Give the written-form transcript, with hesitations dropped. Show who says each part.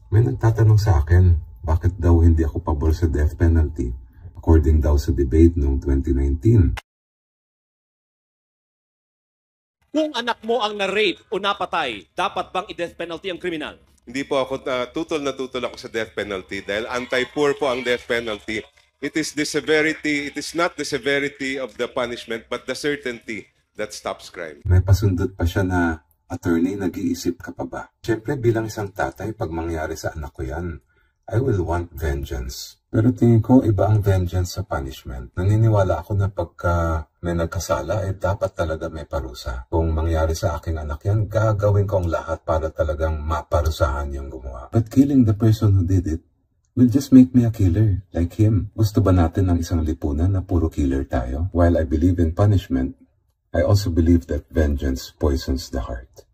Speaker 1: May nagtatanong sa akin, bakit daw hindi ako pabor sa death penalty? According daw sa debate noong 2019.
Speaker 2: Kung anak mo ang na-rape o napatay, dapat bang i-death penalty ang kriminal?
Speaker 3: Hindi po ako tutol na tutol ako sa death penalty dahil anti-poor po ang death penalty. It is not the severity of the punishment but the certainty that stops crime.
Speaker 1: May pasundot pa siya na, attorney, nag-iisip ka pa ba? Siyempre bilang isang tatay, pag mangyari sa anak ko yan, I will want vengeance. Pero tingin ko iba ang vengeance sa punishment. Naniniwala ako na pagka may nagkasala, dapat talaga may parusa. Kung mangyari sa aking anak yan, gagawin ko ang lahat para talagang maparusahan yung gumawa. But killing the person who did it will just make me a killer, like him. Gusto ba natin ng isang lipunan na puro killer tayo? While I believe in punishment, I also believe that vengeance poisons the heart.